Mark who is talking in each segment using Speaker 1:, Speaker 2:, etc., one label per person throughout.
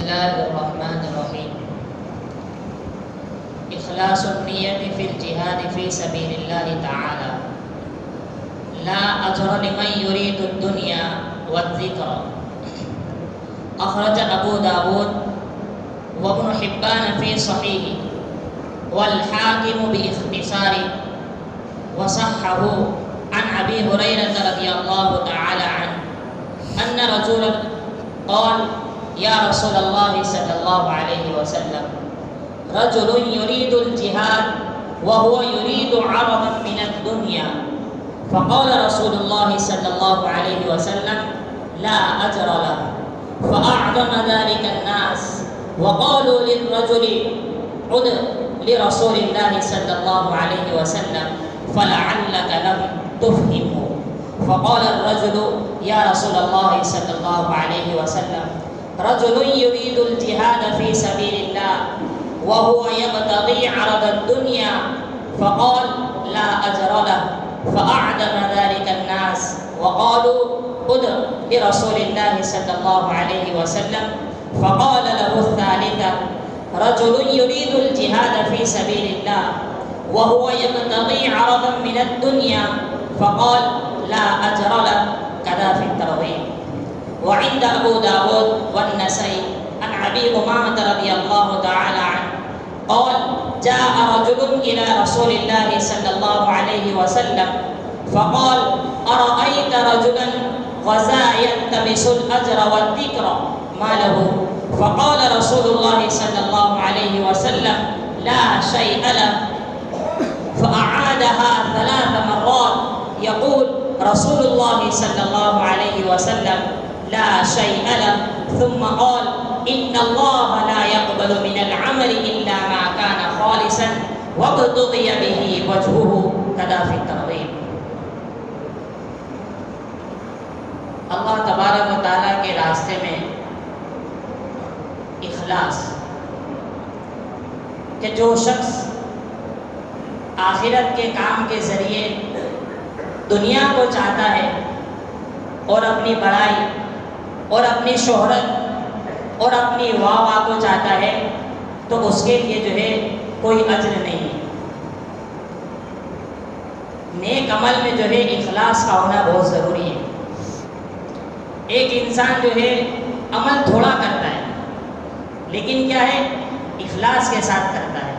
Speaker 1: الله الرحمن الرحيم. إخلاص النية في الجهاد في سبيل الله تعالى، لا أجر لمن يريد الدنيا والذكر. أخرج أبو داود وابن حبان في صحيحه والحاكم باختصاره وصححه عن أبي هريرة رضي الله تعالى عنه أن رجلا قال: يا رسول الله صلى الله عليه وسلم، رجل يريد الجهاد وهو يريد عرضا من الدنيا. فقال رسول الله صلى الله عليه وسلم: لا أجر له. فأعظم ذلك الناس وقالوا للرجل: عد لرسول الله صلى الله عليه وسلم فلعلك لم تفهمه. فقال الرجل: يا رسول الله صلى الله عليه وسلم، رجل يريد الجهاد في سبيل الله وهو يبتغي عرض الدنيا. فقال: لا أجر له. فأعدم ذلك الناس وقالوا: ادع لرسول الله صلى الله عليه وسلم. فقال له الثالثة: رجل يريد الجهاد في سبيل الله وهو يبتغي عرضا من الدنيا. فقال: لا أجر له. كذا في الترغيب. وعند أبو داود والنسائي عن أبي أمامة رضي الله تعالى عنه قال: جاء رجل إلى رسول الله صلى الله عليه وسلم فقال: أرأيت رجلا غزا يلتمس الأجر والذكر ما له؟ فقال رسول الله صلى الله عليه وسلم: لا شيء له. فأعادها 3 مرات يقول رسول الله صلى الله عليه وسلم: لا شيء له. ثم قال: إن الله لا يقبل من العمل إلا ما كان خالصا وابتغي به وجهه. كذا في الترغيب. اللہ تبارک و تعالیٰ کے راستے میں اخلاص کہ جو شخص آخرت کے کام کے ذریعے دنیا کو چاہتا ہے اور اپنی بڑائی اور اپنی شہرت اور اپنی واہ کو چاہتا ہے تو اس کے لیے جو ہے کوئی اجر نہیں ہے. نیک عمل میں جو ہے اخلاص کا ہونا بہت ضروری ہے. ایک انسان جو ہے عمل تھوڑا کرتا ہے لیکن کیا ہے اخلاص کے ساتھ کرتا ہے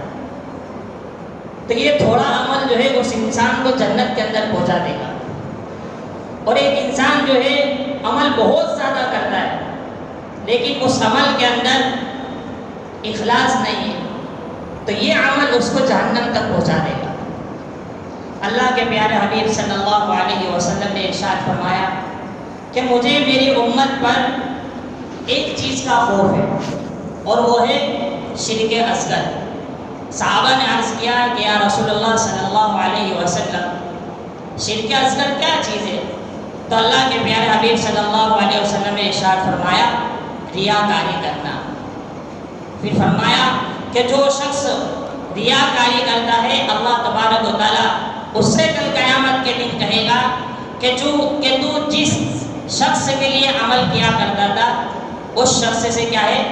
Speaker 1: تو یہ تھوڑا عمل جو ہے اس انسان کو جنت کے اندر پہنچا دے گا. اور ایک انسان جو ہے عمل بہت زیادہ کرتا ہے لیکن اس عمل کے اندر اخلاص نہیں ہے تو یہ عمل اس کو جہنم تک پہنچا دے گا. اللہ کے پیارے حبیب صلی اللہ علیہ وسلم نے ارشاد فرمایا کہ مجھے میری امت پر ایک چیز کا خوف ہے اور وہ ہے شرک اصغر. صحابہ نے عرض کیا کہ یا رسول اللہ صلی اللہ علیہ وسلم شرک اصغر کیا چیز ہے؟ تو اللہ کے پیارے حبیب صلی اللہ علیہ وسلم نے ارشاد فرمایا ریاکاری کرنا. پھر فرمایا کہ جو شخص ریاکاری کرتا ہے اللہ تبارک و تعالیٰ اس سے کل قیامت کے دن کہے گا کہ تو جس شخص کے لیے عمل کیا کرتا تھا اس شخص سے کیا ہے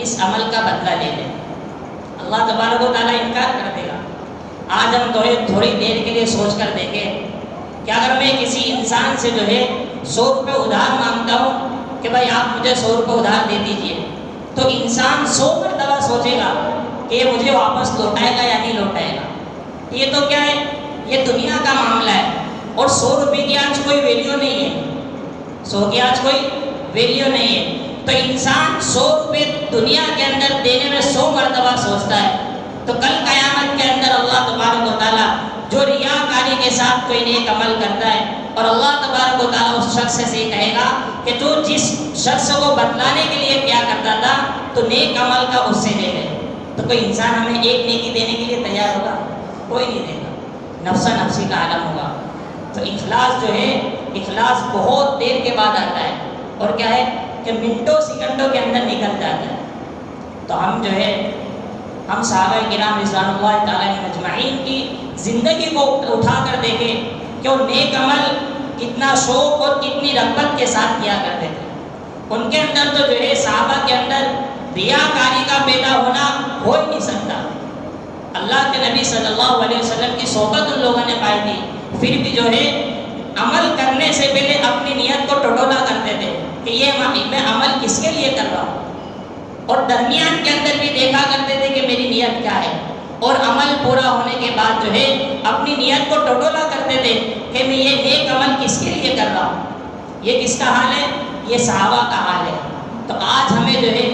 Speaker 1: اس عمل کا بدلہ لے لے. اللہ تبارک و تعالیٰ انکار کر دے گا. آج ہم تھوڑی دیر کے لیے سوچ کر دیکھیں کہ اگر میں کسی انسان سے جو ہے 100 روپے ادھار مانگتا ہوں کہ بھائی آپ مجھے 100 روپے ادھار دے دیجئے تو انسان 100 مرتبہ سوچے گا کہ یہ مجھے واپس لوٹائے گا یا نہیں لوٹائے گا. یہ تو کیا ہے یہ دنیا کا معاملہ ہے اور 100 روپے کی آج کوئی ویلیو نہیں ہے. 100 کی آج کوئی ویلیو نہیں ہے تو انسان 100 روپے دنیا کے اندر دینے میں 100 مرتبہ سوچتا ہے تو کل قیامت کے اندر اللہ تبارک و تعالیٰ جو ریاکاری کے ساتھ کوئی نیک عمل کرتا ہے اور اللہ تبارک و تعالیٰ اس شخص سے کہے گا کہ تو جس شخص کو بتلانے کے لیے کیا کرتا تھا تو نیک عمل کا اس سے لے لے. تو کوئی انسان ہمیں ایک نیکی دینے کے لیے تیار ہوگا؟ کوئی نہیں دے گا. نفسا نفسی کا عالم ہوگا. تو اخلاص جو ہے اخلاص بہت دیر کے بعد آتا ہے اور کیا ہے کہ منٹوں سیکنڈوں کے اندر نکل جاتا ہے. تو ہم جو ہے ہم صحابہ کرام رضوان اللہ تعالیٰ مجمعین کی زندگی کو اٹھا کر دیکھیں کہ وہ نیک عمل کتنا شوق اور کتنی رغبت کے ساتھ کیا کرتے تھے. ان کے اندر تو جو ہے صحابہ کے اندر ریاکاری کا پیدا ہونا ہو ہی نہیں سکتا۔ اللہ کے نبی صلی اللہ علیہ وسلم کی صحبت ان لوگوں نے پائی تھی، پھر بھی جو ہے عمل کرنے سے پہلے اپنی نیت کو ٹٹولا کرتے تھے کہ یہ میں عمل کس کے لیے کر رہا ہوں، اور درمیان کے اندر بھی دیکھا کرتے تھے کہ میری نیت کیا ہے، اور عمل پورا ہونے کے بعد جو ہے اپنی نیت کو ٹٹولا کرتے تھے کہ میں یہ نیک عمل کس کے لیے کر رہا ہوں۔ یہ کس کا حال ہے؟ یہ صحابہ کا حال ہے۔ تو آج ہمیں جو ہے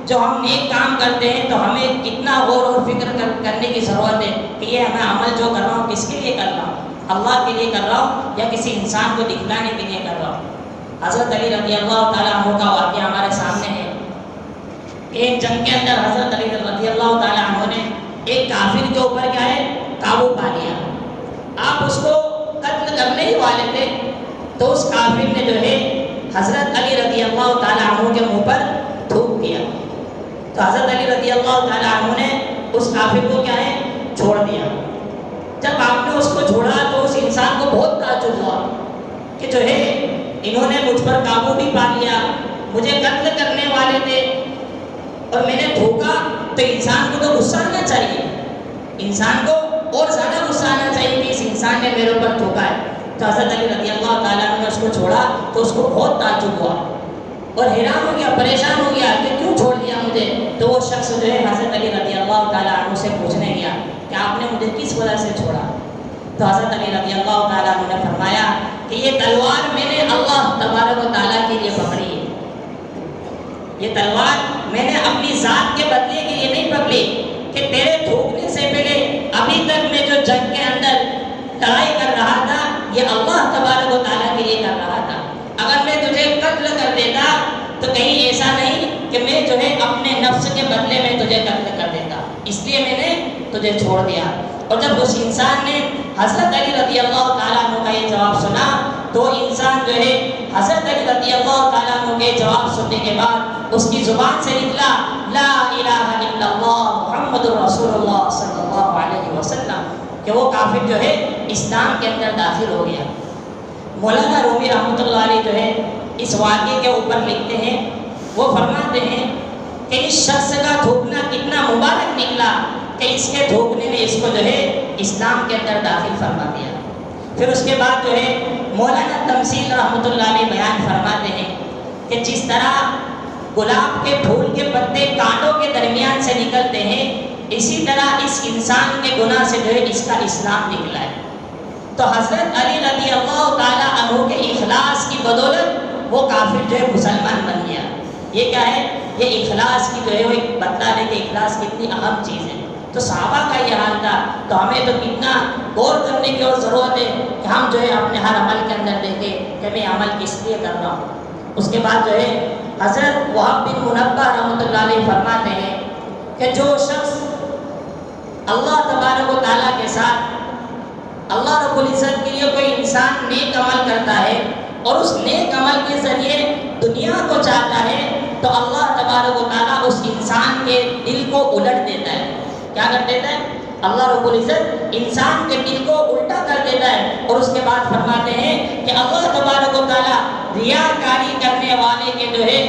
Speaker 1: جو ہم نیک کام کرتے ہیں تو ہمیں کتنا غور اور فکر کرنے کی ضرورت ہے کہ یہ میں عمل جو کر رہا ہوں کس کے لیے کر رہا ہوں، اللہ کے لیے کر رہا ہوں یا کسی انسان کو دکھلانے کے لیے کر رہا ہوں۔ حضرت علی رضی اللہ تعالیٰ عنہ کا واقعہ ہمارے سامنے ہے۔ ایک جنگ کے اندر حضرت علی رضی اللہ تعالیٰ عنہ نے ایک کافر کے اوپر کیا ہے قابو پا لیا۔ آپ اس کو قتل کرنے ہی والے تھے تو اس کافر نے جو ہے حضرت علی رضی اللہ تعالیٰ عنہ کے منہ پر تھوک دیا، تو حضرت علی رضی اللہ تعالیٰ عنہ نے اس کافر کو کیا ہے چھوڑ دیا۔ جب آپ نے اس کو چھوڑا تو اس انسان کو بہت تعجب ہوا کہ جو ہے انہوں نے مجھ پر قابو بھی پا لیا، مجھے قتل کرنے والے تھے اور میں نے تھوکا، تو انسان کو تو غصہ آنا چاہیے، انسان کو اور زیادہ غصہ آنا چاہیے کہ اس انسان نے میرے اوپر تھوکا ہے۔ تو حضرت علی رضی اللہ تعالیٰ عنہ نے اس کو چھوڑا تو اس کو بہت تعجب ہوا اور حیران ہو گیا، پریشان ہو گیا کہ کیوں چھوڑ دیا مجھے۔ تو وہ شخص جو ہے حضرت علی رضی اللہ تعالیٰ عنہ سے پوچھنے گیا کہ آپ نے مجھے کس وجہ سے چھوڑا؟ تو حضرت علی رضی اللہ تعالیٰ عنہ نے فرمایا کہ یہ تلوار میں نے اللہ تبارک و تعالیٰ کے لیے پکڑی ہے، یہ تلوار میں نے اپنی ذات کے بدلے کے لیے نہیں پکڑی کہ تیرے تھوکنے سے پہلے ابھی تک میں جو جنگ کے اندر لڑائی کر رہا تھا یہ اللہ تبارک و تعالیٰ کے لیے کر رہا تھا۔ اگر میں تجھے قتل کر دیتا تو کہیں ایسا نہیں کہ میں جو ہے اپنے نفس کے بدلے میں تجھے قتل کر دیتا، اس لیے میں نے تجھے چھوڑ دیا۔ اور جب اس انسان نے حضرت علی رضی اللہ تعالیٰ عنہ کا یہ جواب سنا تو انسان جو ہے حضرت علی رضی اللہ تعالیٰ عنہ کے جواب سننے کے بعد اس کی زبان سے نکلا لا الہ الا اللہ محمد رسول اللہ صلی اللہ علیہ وسلم، کہ وہ کافر جو ہے اسلام کے اندر داخل ہو گیا۔ مولانا رومی رحمۃ اللہ علیہ جو ہے اس واقعے کے اوپر لکھتے ہیں، وہ فرماتے ہیں کہ اس شخص کا تھوکنا کتنا مبارک نکلا کہ اس کے تھوکنے نے اس کو جو ہے اسلام کے اندر داخل فرما دیا۔ پھر اس کے بعد جو ہے مولانا تمثیل رحمۃ اللہ علیہ بیان فرماتے ہیں کہ جس طرح گلاب کے پھول کے پتے کانٹوں کے درمیان سے نکلتے ہیں، اسی طرح اس انسان کے گناہ سے جو ہے اس کا اسلام نکلا ہے۔ تو حضرت علی رضی اللہ تعالیٰ عنہ کے اخلاص کی بدولت وہ کافر جو ہے مسلمان بن گیا۔ یہ کیا ہے؟ یہ اخلاص کی جو ہے وہ ایک بتلانے کہ اخلاص کتنی اہم چیز ہے۔ تو صحابہ کا یہ حال تھا، تو ہمیں تو کتنا غور کرنے کی اور ضرورت ہے کہ ہم جو ہے اپنے ہر عمل کے اندر دیکھیں کہ میں عمل کس لیے کر رہا ہوں۔ اس کے بعد جو ہے حضرت وہب بن منبہ رحمۃ اللہ علیہ فرماتے ہیں کہ جو شخص اللہ تبارک و تعالیٰ کے ساتھ اللہ رب العزت کے لیے کوئی انسان نیک عمل کرتا ہے اور اس نیک عمل کے ذریعے دنیا کو چاہتا ہے تو اللہ تبارک و تعالیٰ اس انسان کے دل کو الٹ دیتا ہے۔ کیا کر دیتا ہے؟ اللہ رب العزت انسان کے دل کو الٹا کر دیتا ہے، اور اس کے بعد فرماتے ہیں کہ اللہ تبارک و تعالیٰ ریاکاری کرنے والے کے جو ہے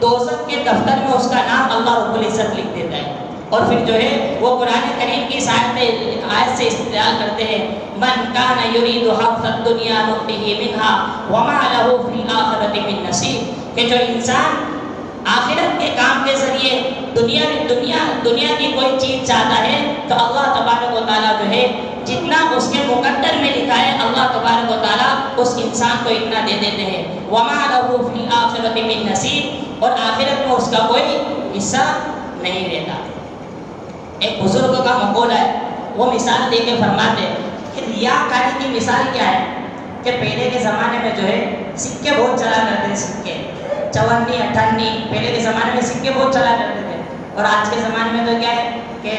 Speaker 1: دوزخ کے دفتر میں اس کا نام اللہ رب العزت لکھ دیتا ہے۔ اور پھر جو ہے وہ قرآن کریم کی آیت سے استدلال کرتے ہیں من کان یرید حرث الدنیا نؤتہ منہا وما لہ فی الآخرۃ من نصیب، کہ جو انسان آخرت کے کام کے ذریعے دنیا کی کوئی چیز چاہتا ہے تو اللہ تبارک و تعالیٰ جو ہے جتنا اس کے مقدر میں لکھا ہے اللہ تبارک و تعالیٰ اس انسان کو اتنا دے دیتے ہیں۔ وما لہ فی الآخرۃ من نصیب، اور آخرت میں اس کا کوئی حصہ نہیں رہتا۔ ایک بزرگ کا مقول ہے، وہ مثال دے کے فرماتے کہ ریاکاری کی مثال کیا ہے کہ پہلے کے زمانے میں جو ہے سکے بہت چلا کرتے تھے، سکے 54 58 پہلے کے زمانے میں سکے بہت چلا کرتے تھے، اور آج کے زمانے میں تو کیا ہے کہ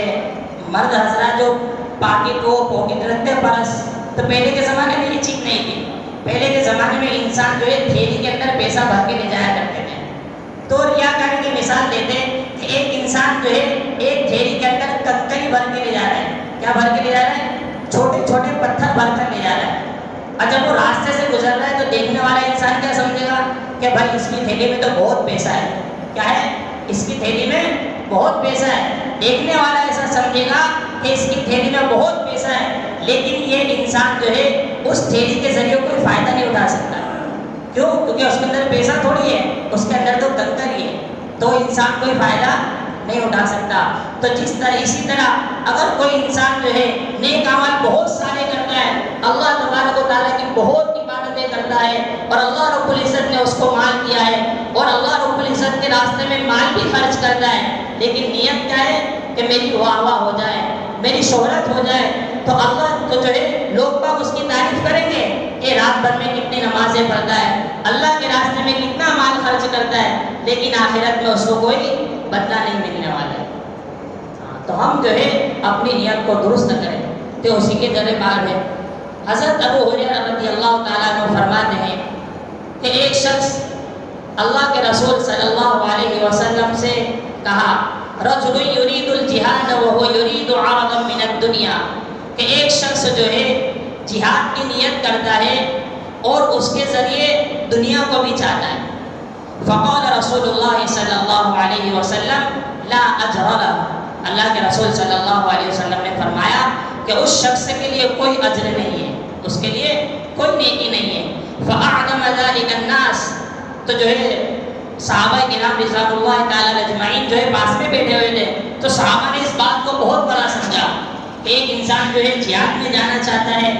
Speaker 1: مرد حضرات جو پاکٹ رکھتے پرس، تو پہلے کے زمانے میں یہ چیز نہیں تھی۔ پہلے کے زمانے میں انسان جو ہے تھیلی کے اندر پیسہ بھر کے لے جایا کرتے تھے۔ تو ریاکاری کی مثال دیتے ہیں کہ ایک انسان جو ہے ایک تھیلی کے اندر کنکری بھر کے لے جا رہا ہے۔ کیا بھر کے لے جا رہا ہے؟ چھوٹے چھوٹے پتھر بھر کر لے جا رہا ہے، اور جب وہ راستے سے گزر رہا ہے تو دیکھنے والا انسان کیا سمجھے گا کہ بھائی اس کی تھیلی میں تو بہت پیسہ ہے۔ کیا ہے؟ اس کی تھیلی میں بہت پیسہ ہے، دیکھنے والا ایسا سمجھے گا کہ اس کی تھیلی میں بہت پیسہ ہے، لیکن یہ انسان جو ہے اس تھیلی کے ذریعے کوئی فائدہ نہیں اٹھا سکتا۔ کیوں؟ کیونکہ اس کے اندر پیسہ تھوڑی ہے، اس کے اندر تو کنکر ہی ہے، تو انسان کوئی فائدہ نہیں اٹھا سکتا۔ تو اسی طرح اگر کوئی انسان جو ہے نیک اعمال بہت سارے کرتا ہے، اللہ تبارک و تعالیٰ کی بہت عبادتیں کرتا ہے، اور اللہ رب العزت نے اس کو مال دیا ہے، اور اللہ رب العزت کے راستے میں مال بھی خرچ کرتا ہے، لیکن نیت کیا ہے کہ میری واہ واہ ہو جائے، میری شہرت ہو جائے، تو اللہ تو جو ہے لوگ باگ اس کی تعریف کریں گے کہ رات بھر میں کتنی نمازیں پڑھتا ہے، اللہ کے راستے میں کتنا مال خرچ کرتا ہے، لیکن آخرت میں اس کو کوئی بدلہ نہیں ملنے والا ہے۔ تو ہم جو ہے اپنی نیت کو درست کریں، تو اسی کے دربار ہے۔ حضرت ابو ہریرہ رضی اللہ تعالیٰ عنہ فرماتے ہیں کہ ایک شخص اللہ کے رسول صلی اللہ علیہ وسلم سے کہا، رجل یرید الجہاد وہو یرید عرضا من الدنیا، کہ ایک شخص جو ہے جہاد کی نیت کرتا ہے اور اس کے ذریعے دنیا کو بھی چاہتا ہے۔ فقال رسول اللہ صلی اللہ علیہ وسلم لا اجر له، اللہ کے رسول صلی اللہ علیہ وسلم نے فرمایا کہ اس شخص کے لیے کوئی اجر نہیں ہے، اس کے لیے کوئی نیکی نہیں ہے۔ فاعظم ذلك الناس، تو جو ہے صحابہ کرام رضوان اللہ تعالی اجمعین جو ہے پاس میں بیٹھے ہوئے تھے، تو صحابہ نے اس بات کو بہت بڑا سمجھا۔ ایک انسان جو ہے جہاد میں جانا چاہتا ہے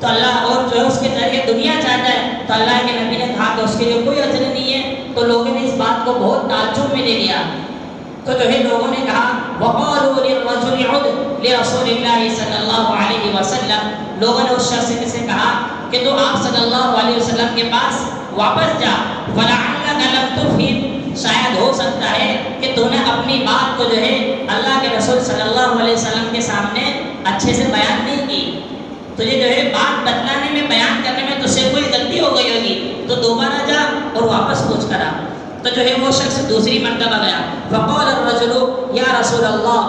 Speaker 1: تو اللہ، اور جو ہے اس کے ذریعے دنیا چاہتا ہے، تو اللہ کے نبی نے کہا کہ اس کے لیے کوئی اجر نہیں ہے، تو لوگوں نے اس بات کو بہت تعجب میں لے لیا۔ تو جو ہے لوگوں نے کہا وَقَالُوا لِلرَّجُلِ عُدْ لِرَسُولِ اللَّهِ صلی اللہ علیہ وسلم، لوگوں نے اس شخص سے کہا کہ تو آپ صلی اللہ علیہ وسلم کے پاس واپس جا، فَلَعَلَّكَ لَمْ تُفْهِمْ، شاید ہو سکتا ہے کہ تو نے اپنی بات کو جو ہے اللہ کے رسول صلی اللہ علیہ وسلم کے سامنے اچھے سے بیان نہیں کی، تجھے جو ہے بات بتلانے میں، بیان کرنے میں تجھ سے کوئی غلطی ہو گئی ہوگی، تو دوبارہ جا اور واپس پوچھ کر آ۔ تو جو ہے وہ شخص دوسری مرتبہ گیا، فقال الرجل یا رسول اللہ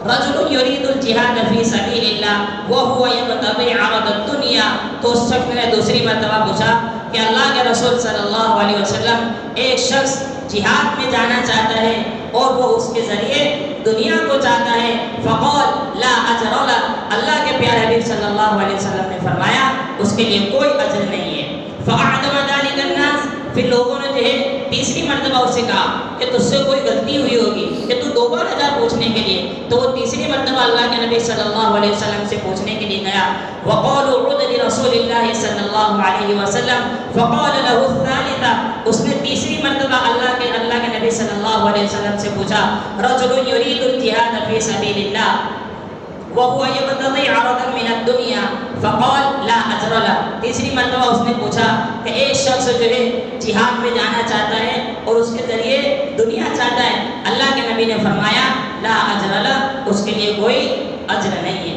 Speaker 1: رجل یرید الجہاد فی سبیل اللہ وہو یبتغی عرض الدنیا، تو اس شخص نے دوسری مرتبہ پوچھا کہ اللہ کے رسول صلی اللہ علیہ وسلم، ایک شخص جہاد میں جانا چاہتا ہے اور وہ اس کے ذریعے دنیا کو چاہتا ہے، فقال لا اجر له، اللہ کے پیارے حبیب صلی اللہ علیہ وسلم نے فرمایا اس کے لیے کوئی اجر نہیں ہے۔ فاعظم ذلك الناس، پھر لوگوں نے جو ہے تیسری مرتبہ اسے کہا کہ تجھ سے کوئی غلطی ہوئی ہوگی کہ تو دوبارہ جا پوچھنے کے لیے، تو وہ تیسری مرتبہ اللہ کے نبی صلی اللہ علیہ وسلم سے پوچھنے کے لیے گیا۔ وقالوا عد لرسول اللہ صلی اللہ علیہ وسلم فقال له الثالثہ، اس نے تیسری مرتبہ اللہ کے نبی صلی اللہ علیہ وسلم سے پوچھا، رجل یرید الجہاد فی سبیل اللہ وَهُوَ يَبْتَغِي عَرَضًا مِنَ الدُّنْيَا فَقَالَ لَا أَجْرَ لَهُ، تیسری مرتبہ اس نے پوچھا کہ ایک شخص جو ہے جہاد میں جانا چاہتا ہے اور اس کے ذریعے دنیا چاہتا ہے، اللہ کے نبی نے فرمایا لا اجر لہ، اس کے لیے کوئی اجر نہیں ہے۔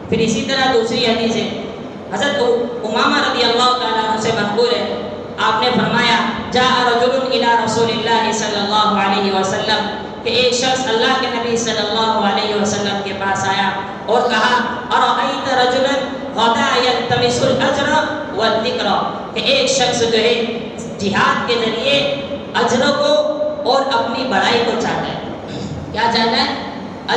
Speaker 1: پھر اسی طرح دوسری حدیث ہے، حضرت امامہ رضی اللہ تعالیٰ عنہ سے منقول ہے، آپ نے فرمایا جاء رجل الى رسول اللہ صلی اللہ علیہ وسلم، کہ ایک شخص اللہ کے نبی صلی اللہ علیہ وسلم کے پاس آیا اور کہا ارأیت رجلا غدا یلتمس الاجر والذکر، کہ ایک شخص جو ہے جہاد کے ذریعے اجر کو اور اپنی بڑائی کو چاہتا ہے، کیا چاہتا ہے؟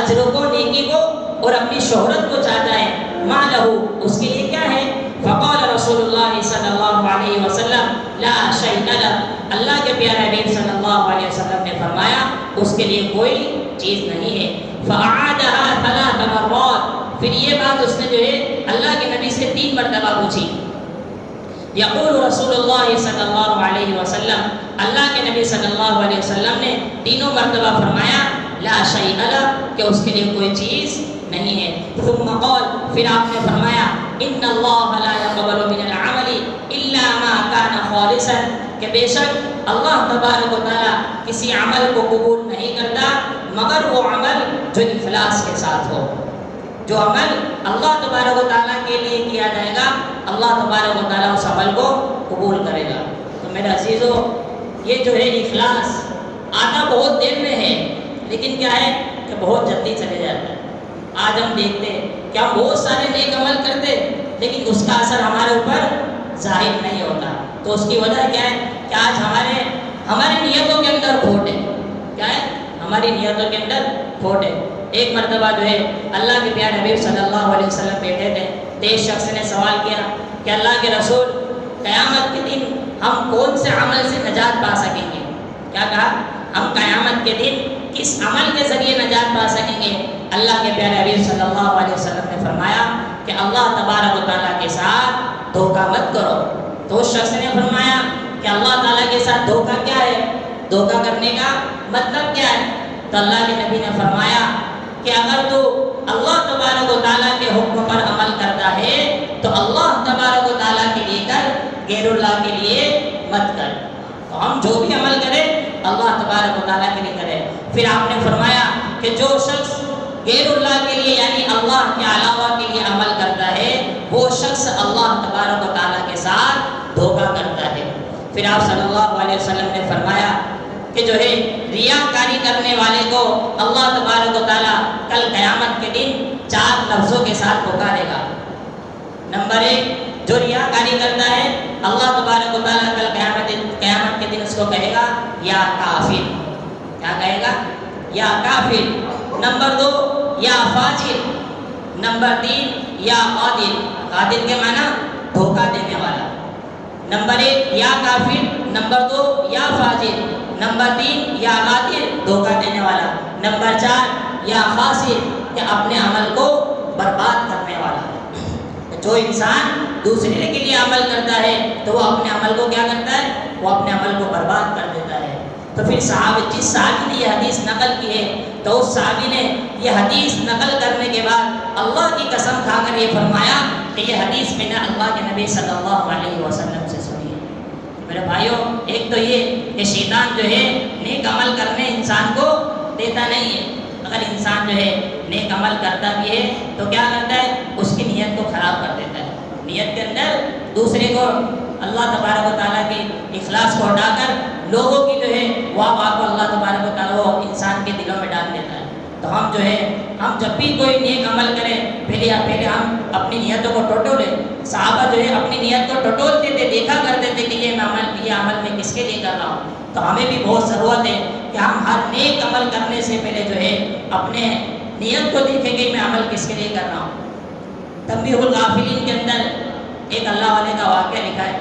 Speaker 1: اجر کو، نیکی کو اور اپنی شہرت کو چاہتا ہے، ما لہو، اس کے لیے کیا ہے؟ فقال رسول اللہ صلی اللہ علیہ وسلم لا شیء لہ، اللہ کے پیارے حبیب صلی اللہ علیہ وسلم نے فرمایا اس کے لیے کوئی چیز نہیں ہے۔ فأعادها ثلاث مرات، پھر یہ بات اس نے جو ہے اللہ کے نبی سے 3 مرتبہ پوچھی۔ یقول رسول اللہ صلی اللہ علیہ وسلم، اللہ کے نبی صلی اللہ علیہ وسلم نے تینوں مرتبہ فرمایا لا شیء لہ، کہ اس کے لیے کوئی چیز نہیں ہے۔ ثم قال، پھر آپ نے فرمایا ان اللہ لا يقبل من العمل الا ما كان خالصا، کہ بے شک اللہ تبارک و تعالیٰ کسی عمل کو قبول نہیں کرتا مگر وہ عمل جو اخلاص کے ساتھ ہو، جو عمل اللہ تبارک و تعالیٰ کے لیے کیا جائے گا اللہ تبارک و تعالیٰ اس عمل کو قبول کرے گا۔ تو میرے عزیزو، یہ جو ہے اخلاص آتا بہت دیر میں ہے، لیکن کیا ہے کہ بہت جلدی چلے جاتا ہے۔ آج ہم دیکھتے ہیں کہ ہم بہت سارے نیک عمل کرتے لیکن اس کا اثر ہمارے اوپر ظاہر نہیں ہوتا، تو اس کی وجہ کیا ہے کہ آج ہمارے نیتوں کے اندر کھوٹ ہے، کیا ہے؟ ہماری نیتوں کے اندر کھوٹ ہے۔ ایک مرتبہ جو ہے اللہ کے پیارے حبیب صلی اللہ علیہ وسلم بیٹھے تھے، تو ایک شخص نے سوال کیا کہ اللہ کے رسول، قیامت کے دن ہم کون سے عمل سے نجات پا سکیں گے؟ کیا کہا؟ ہم قیامت کے دن کس عمل کے ذریعے نجات پا سکیں گے؟ اللہ کے پیارے حبیب صلی اللہ علیہ وسلم نے فرمایا کہ اللہ تبارک و تعالیٰ کے ساتھ دھوکہ مت کرو۔ تو اس شخص نے فرمایا کہ اللہ تعالیٰ کے ساتھ دھوکہ کیا ہے؟ دھوکہ کرنے کا مطلب کیا ہے؟ تو اللہ کے نبی نے فرمایا کہ اگر تو اللہ تبارک و تعالیٰ کے حکم پر عمل کرتا ہے تو اللہ تبارک و تعالیٰ کے لیے کر، غیر اللہ کے لیے مت کر۔ تو ہم جو بھی عمل کریں اللہ تبارک و تعالیٰ کے لیے کریں۔ پھر آپ نے فرمایا کہ جو شخص غیر اللہ کے لیے یعنی اللہ کے علاوہ کے لیے عمل کرتا ہے وہ شخص اللہ تبارک و تعالیٰ کے ساتھ دھوکہ کرتا ہے۔ پھر آپ صلی اللہ علیہ وسلم نے فرمایا کہ جو ہے ریاکاری کرنے والے کو اللہ تبارک و تعالیٰ کل قیامت کے دن 4 لفظوں کے ساتھ پکارے گا۔ نمبر 1، جو ریاکاری کرتا ہے اللہ تبارک و تعالیٰ کل قیامت کے دن اس کو کہے گا یا کافر۔ کیا کہے گا؟ یا کافر۔ نمبر 2، یا فاجر۔ نمبر 3، یا قادر۔ قادر کے معنی دھوکہ دینے والا۔ نمبر 1 یا کافر، نمبر 2 یا فاجر، نمبر 3 یا قادر دھوکہ دینے والا، نمبر 4 یا خاسر کہ اپنے عمل کو برباد کرنے والا۔ جو انسان دوسرے کے لیے عمل کرتا ہے تو وہ اپنے عمل کو کیا کرتا ہے؟ وہ اپنے عمل کو برباد کر دیتا ہے۔ تو پھر جس صحابی نے یہ حدیث نقل کی ہے تو اس صحابی نے یہ حدیث نقل کرنے کے بعد اللہ کی قسم کھا کر یہ فرمایا کہ یہ حدیث میں نے اللہ کے نبی صلی اللہ علیہ وسلم سے سنی ہے۔ میرے بھائیوں، ایک تو یہ کہ شیطان جو ہے نیک عمل کرنے انسان کو دیتا نہیں ہے۔ اگر انسان جو ہے نیک عمل کرتا بھی ہے تو کیا کرتا ہے؟ اس کی نیت کو خراب کر دیتا ہے۔ نیت کے اندر دوسرے کو اللہ تبارک و تعالیٰ کے اخلاص کو ہٹا کر لوگوں کی جو ہے واہ کو اللہ تبارک و تعالیٰ وہ انسان کے دلوں میں ڈال دیتا ہے۔ تو ہم جو ہے ہم جب بھی کوئی نیک عمل کریں پہلے ہم اپنی نیتوں کو ٹٹولیں۔ صحابہ جو ہے اپنی نیت کو ٹٹولتے تھے، دیکھا کرتے تھے کہ یہ عمل میں کس کے لیے کر رہا ہوں۔ تو ہمیں بھی بہت ضرورت ہے کہ ہم ہر نیک عمل کرنے سے پہلے جو ہے اپنے نیت کو دیکھیں کہ میں عمل کس کے لیے کر رہا ہوں۔ تنبیہ الغافلین کے اندر ایک اللہ والے کا واقعہ لکھا ہے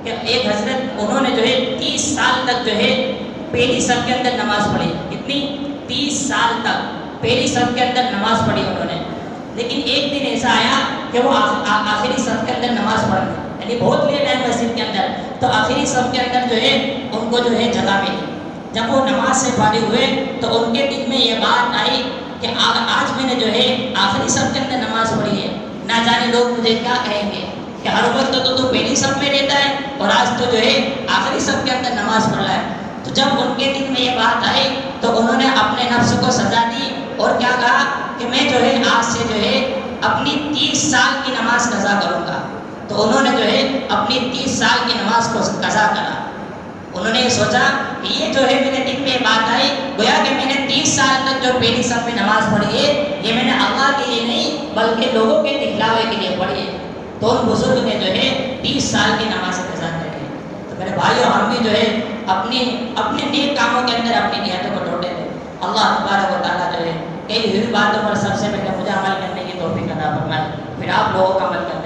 Speaker 1: کہ ایک حضرت انہوں نے جو ہے 30 سال تک جو ہے پہلی صف کے اندر نماز پڑھی۔ کتنی؟ 30 سال تک پہلی صف کے اندر نماز پڑھی انہوں نے، لیکن ایک دن ایسا آیا کہ وہ آخری صف کے اندر نماز پڑھ گئے، یعنی بہت لیٹ ہے مسجد کے اندر، تو آخری صف کے اندر جو ہے ان کو جو ہے جگہ ملی۔ جب وہ نماز سے فارغ ہوئے تو ان کے دل میں یہ بات آئی کہ آج میں نے جو ہے آخری صف کے اندر نماز پڑھی ہے، نہ جانے لوگ مجھے کیا کہیں گے کہ ہر وقت تو پہلی صف میں رہتا ہے اور آج تو جو ہے آخری صف کے اندر نماز پڑھ رہا ہے۔ تو جب ان کے دل میں یہ بات آئی تو انہوں نے اپنے نفس کو سزا دی اور کیا کہا کہ میں جو ہے آج سے جو ہے اپنی 30 سال کی نماز قضا کروں گا۔ تو انہوں نے جو ہے اپنی 30 سال کی نماز کو قضا کرا۔ انہوں نے یہ سوچا کہ یہ جو ہے میرے دل میں بات آئی، گویا کہ میں نے 30 سال تک جو پہلی صف میں نماز پڑھی ہے یہ میں نے اللہ کے لیے نہیں بلکہ لوگوں کے دکھلاوے کے لیے پڑھی ہے۔ تو ان بزرگ نے جو ہے 30 سال کی نماز قضا کری۔ تو میرے بھائیوں، ہم بھی جو ہے اپنے نیک کاموں کے اندر اپنی نیتوں کو توڑے تھے۔ اللہ تبارک و تعالیٰ جو ہے کئی ہوئی باتوں پر سب سے پہلے مجھے عمل کرنے کی توفیق عطا فرمائے، پھر آپ لوگوں کا عمل کرنے